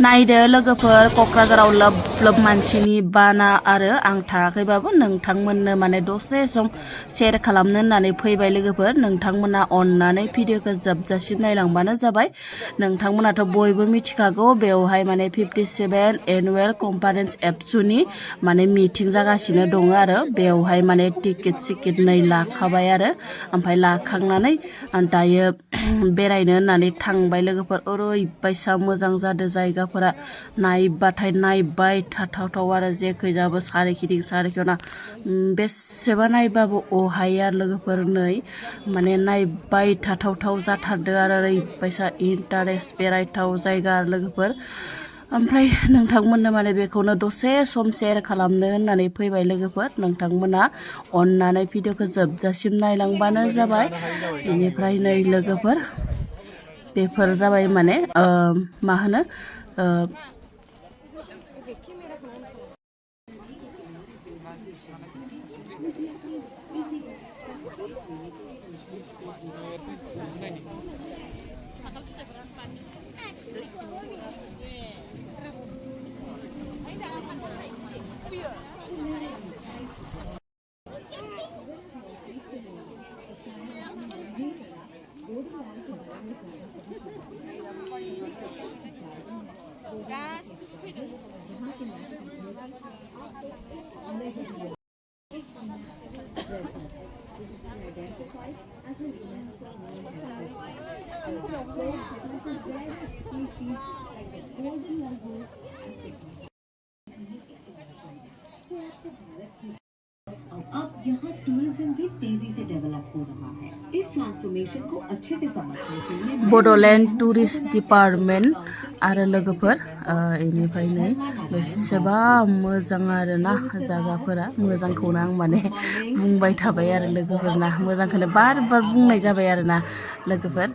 नायदो लोगोफोर क'क्राझाराव लोब लोब मानसिनि बाना आरो आं थाङाखैबाबो नोंथांमोननो माने दसे सम शेयार खालामनो होननानै फैबाय लोगोफोर नोंथांमोना अननानै भिडिअखौ जोबजासिम नायलांबानो जाबाय नोंथांमोनाथ' बयबो मिथिखागौ बेवहाय माने 57 एनुवेल कनफारेन्स एबसुनि माने मिटिं जागासिनो दङ आरो बेवहाय माने टिकेट नै लाखाबाय आरो ओमफ्राय लाखांनानै दायो बेरायनो होननानै थांबाय लोगोफोर ओरैबायसा मोजां जादों जायगाफोरा नायबाथाय नायबाय थाथावथाव आरो जेखैजाबो सारिखिदिं सारिखिना बेसेबा नायबाबो अहायो आरो लोगोफोर नै माने नायबाय थाथावथाव जाथारदों आरो ओरैबायसा इन्टारेस्ट बेरायथाव जायगा आरो लोगोफोर ओमफ्राय नोंथांमोननो माने बेखौनो दसे सम शेयार खालामनो होननानै फैबाय लोगोफोर नोंथांमोना अननानै भिडिअखौ जोबजासिम नायलांबानो जाबाय बेनिफ्राय नै लोगोफोर बेफोर जाबाय माने मा होनो अब यहाँ टूरिज्म भी तेजी से डेवलप हो रहा है इस ट्रांसफॉर्मेशन को अच्छे से समझने के लिए बड'लेण्ड टुरिस्ट डिपार्टमेन्ट आरो लोगोफोर इनिफ्राय नै बेसेबा मोजां आरो ना जायगाफोरा मोजांखौनो आं माने बुंबाय थाबाय आरो लोगोफोरना मोजांखौनो बार बार बुंनाय जाबाय आरो ना लोगोफोर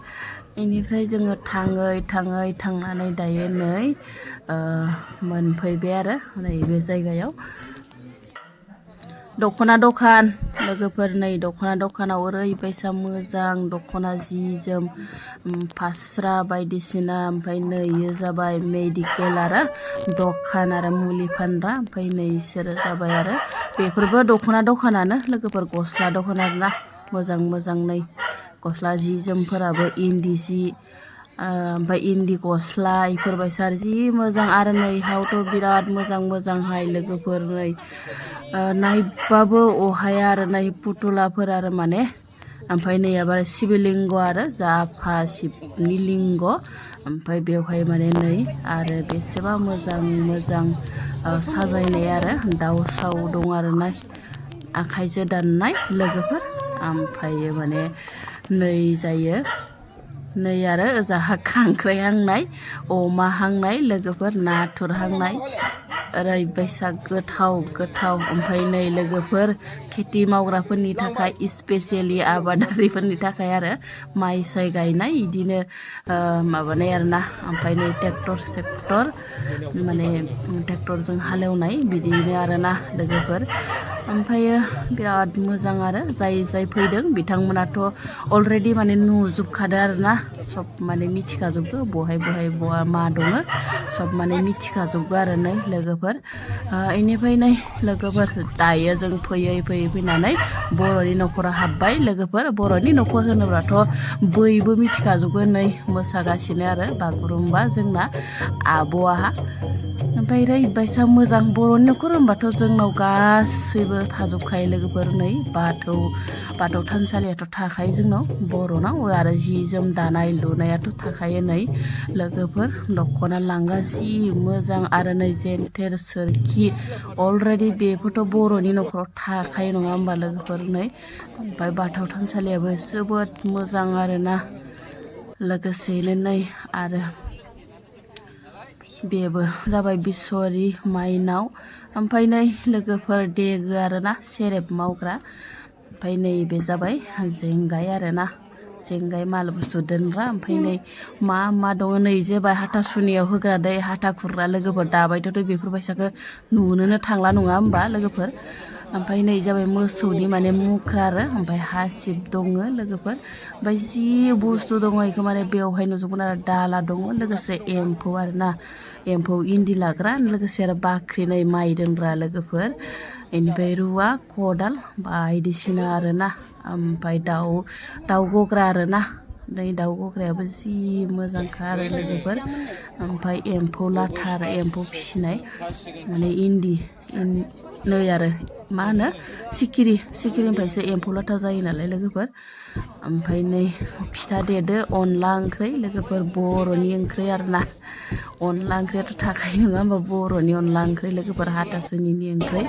इनिफ्राय जोङो थाङै थाङै थांनानै दायो नै मोनफैबाय आरो नैबे जायगायाव दख'ना दखान लोगोफोर नै दख'ना दखानाव ओरैबायसा मोजां दख'ना जि जोम फास्रा बायदिसिना ओमफ्राय नै जाबाय मेडिकेल आरो दखान आरो मुलि फानग्रा ओमफ्राय नै इसोरो जाबाय आरो बेफोरबो दख'ना दखानानो लोगोफोर गस्ला दखान आरो ना मोजां मोजां नै गस्ला जि जोमफोराबो इन्दि जि ओमफ्राय इन्दि गस्ला इफोरबायसा आरो जि मोजां आरो नैहावथ' बिराद मोजां मोजांहाय लोगोफोर नै नायबाबो अहाया आरो नै पुतुलाफोर आरो माने ओमफ्राय नैयाबो शिबलिंग आरो जाफा शिबनि लिंग ओमफ्राय बेवहाय माने नै आरो बेसेबा मोजां मोजां साजायनाय आरो दाउसाव दं आरो ना आखाइजों दाननाय लोगोफोर ओमफ्राय माने नै जायो नै आरो ओजाहा खांख्राइ हांनाय अमा हांनाय लोगोफोर नाथुर हांनाय ओरैबायसा गोथाव गोथाव ओमफ्राय नै लोगोफोर खेथि मावग्राफोरनि थाखाय स्पेसियेलि आबादारिफोरनि थाखाय आरो माइ साइ गायनाय इदिनो माबानाय आरो ना ओमफ्राय नै ट्रेक्टर माने ट्रेक्टरजों हालेवनाय बिदिनो आरो ना लोगोफोर ओमफ्रायो बिराद मोजां आरो जाय फैदों बिथांमोनाथ' अलरेडि माने नुजोबखादों आरो ना सब माने मिथिखाजोबगो बहाय बहा मा दङ सब माने मिथिखाजोबगो आरो नै लोगोफोर इनिफ्राय नै लोगोफोर दायो जों फैयै फैनानै बर'नि न'खराव हाबबाय लोगोफोर बर'नि न'खर होनोब्लाथ' बयबो मिथिखाजोबगो नै मोसागासिनो आरो बागुरुम्बा जोंना आब'आ ओमफ्राय ओरैबायसा मोजां बर'नि न'खर होनबाथ' जोंनाव गासैबो थाजोबखायो लोगोफोर नै बाथौ थानसालियाथ' थाखायो जोंनाव बर'नाव आरो जि जोम दानाय लुनायाथ' थाखायो नै लोगोफोर दख'ना लांगा जि मोजां आरो नै जेन्थेर सोरखि अलरेडि बेफोरथ' बर'नि न'खराव थाखायो नङा होमबा लोगोफोर नै ओमफ्राय बाथौ थानसालियाबो जोबोद मोजां आरोना लोगोसेयैनो नै आरो बेबो जाबाय बिसरि माइनाव ओमफ्राय नै लोगोफोर देगो आरोना सेरेब मावग्रा ओमफ्राय नै बे जाबाय जेंगाय आरोना जेंगाय माल बुस्थु दोनग्रा ओमफ्राय नै मा दङ नै जेबाय हाथासुनियाव होग्रा दै हाथा खुरग्रा लोगोफोर दाबायथ' बेफोरबायसाखौ नुनोनो थांला नङा होमबा लोगोफोर ओमफ्राय नै जाबाय मोसौनि माने मुख्रा आरो ओमफ्राय हासिब दङ लोगोफोर ओमफ्राय जि बुस्थु दङ बेखौ माने बेवहाय नुजोबगोन आरो दाला दङ लोगोसे एम्फौ आरोना एम्फौ इन्दि लाग्रा लोगोसे आरो बाख्रि नै माइ दोनग्रा लोगोफोर बेनिफ्राय रुवा खदाल बायदिसिना आरोना ओमफ्राय दाउ गग्रा आरोना नै दाउ गग्रायाबो जि मोजांखा आरो लोगोफोर ओमफ्राय एम्फौ लाथा आरो एम्फौ फिसिनाय माने इन्दि नै आरो मा होनो सिखिरिनिफ्रायसो एम्फौ लाथा जायो नालाय लोगोफोर ओमफ्राय नै फिथा देदो अनला ओंख्रि लोगोफोर बर'नि ओंख्रि आरोना अनला ओंख्रियाथ' थाखायो नङा होमबा बर'नि अनला ओंख्रि लोगोफोर हाथासुनिनि ओंख्रि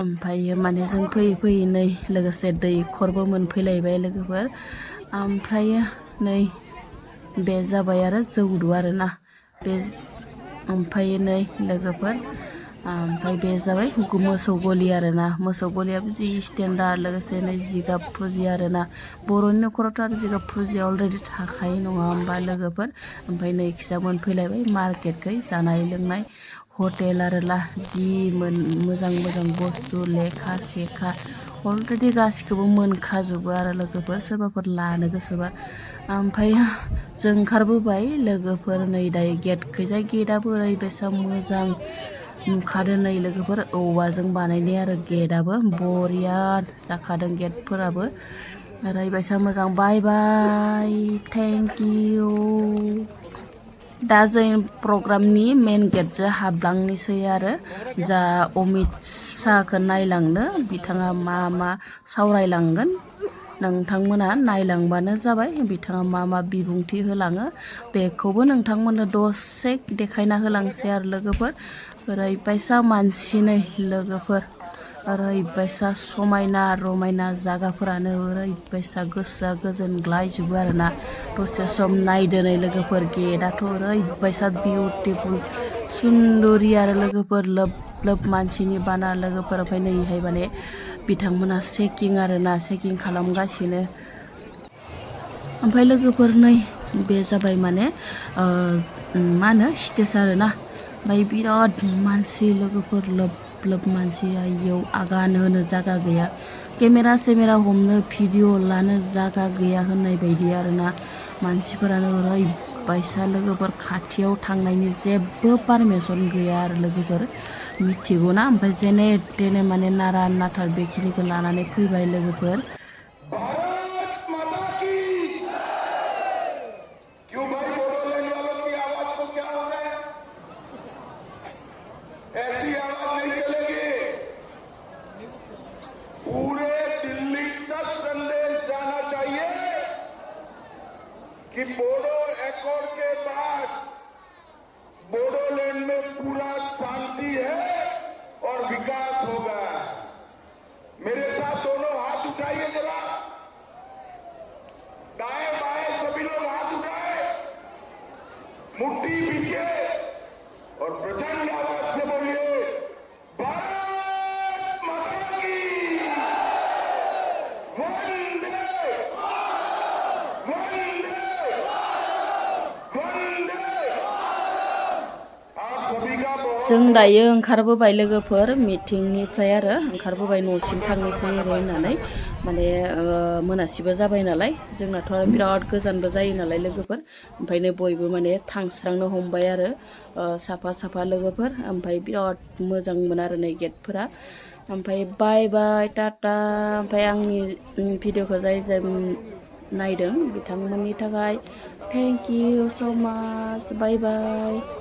ओमफ्राय माने जों फैयै फैयै नै लोगोसे दैखरबो मोनफैलायबाय लोगोफोर ओमफ्राय नै बे जाबाय आरो जौदु आरोना बे ओमफ्राय नै लोगोफोर ओमफ्राय बे जाबाय मोसौ गलि आरोना मोसौ गलियाबो जि स्टेन्डार्ड लोगोसे नै जिगाब फुजियो आरोना बर'नि न'खरावथ' आरो जिगाब फुजिया अलरेडि थाखायो नङा होमबा लोगोफोर ओमफ्राय नै खिजा मोनफैलायबाय मार्केटखै जानाय लोंनाय हटेल आरोला जि मोजां मोजां बुस्थु लेखा सेखा अलरेडि गासिखौबो मोनखाजोबो आरो लोगोफोर सोरबाफोर लानो गोसोबा ओमफ्राय जों ओंखारबोबाय लोगोफोर नै दायो गेटखैजाय गेटआबो ओरैबायसा मोजां नुखादों नै लोगोफोर औवाजों बानायनाय आरो गेटआबो बरिया जाखादों गेटफोराबो ओरैबायसा मोजां बाय बाय थेंक इउ दा जों प्रग्रामनि मेन गेटजों हाबलांनोसै आरो जा अमित शाहखौ नायलांनो बिथाङा मा सावरायलांगोन नोंथांमोना नायलांबानो जाबाय बिथाङा मा बिबुंथि होलाङो बेखौबो नोंथांमोननो दसे देखायना होलांसै आरो लोगोफोर ओरैबायसा मानसि नै लोगोफोर ओरैबायसा समायना रमायना जागाफोरानो ओरैबायसा गोसोआ गोजोनग्लायजोबो आरोना दसे सम नायदो नै लोगोफोर गेटआथ' ओरैबायसा बिउटिफुल सुन्दरि आरो लोगोफोर लोब लोब मानसिनि बाना लोगोफोर ओमफ्राय नैहाय माने बिथांमोना चेकिं आरोना चेकिं खालामगासिनो ओमफ्राय लोगोफोर नै बे जाबाय माने मा होनो स्टेज आरोना ओमफ्राय बिराद मानसि लोगोफोर लोब लोब मानसि इयाव आगान होनो जागा गैया केमेरा सेमेरा हमनो भिडिअ लानो जागा गैया होननाय बायदि आरोना मानसिफोरानो ओरैबायसा लोगोफोर खाथियाव थांनायनि जेबो पारमिसन गैया आरो लोगोफोर मिथिगौ ना ओमफ्राय जेने तेने माने नारा नाथार बेखिनिखौ लानानै फैबाय लोगोफोर कि बोडो एकॉर्ड के बाद बोडोलैंड में पूरा शांति है और विकास होगा। मेरे साथ दोनों हाथ उठाइए जरा, दाएं बाएं सभी लोग हाथ उठाए, मुट्ठी पीछे और प्रचंड आवाज से बोलिए भारत माता की वंदे वंदे जों दायो ओंखारबोबाय लोगोफोर मिटिंनिफ्राय आरो ओंखारबोबाय न'सिम थांनोसै ओरै होननानै माने मोनासिबो जाबाय नालाय जोंनाथ' आरो बिराद गोजानबो जायो नालाय लोगोफोर ओमफ्रायनो बयबो माने थांस्रांनो हमबाय आरो साफा साफा लोगोफोर ओमफ्राय बिराद मोजांमोन आरो नै गेटफोरा ओमफ्राय बाय बाय टाटा ओमफ्राय आंनि भिडिअखौ जाय नायदों बिथांमोननि थाखाय थेंक इउ स' माच बाय बाय।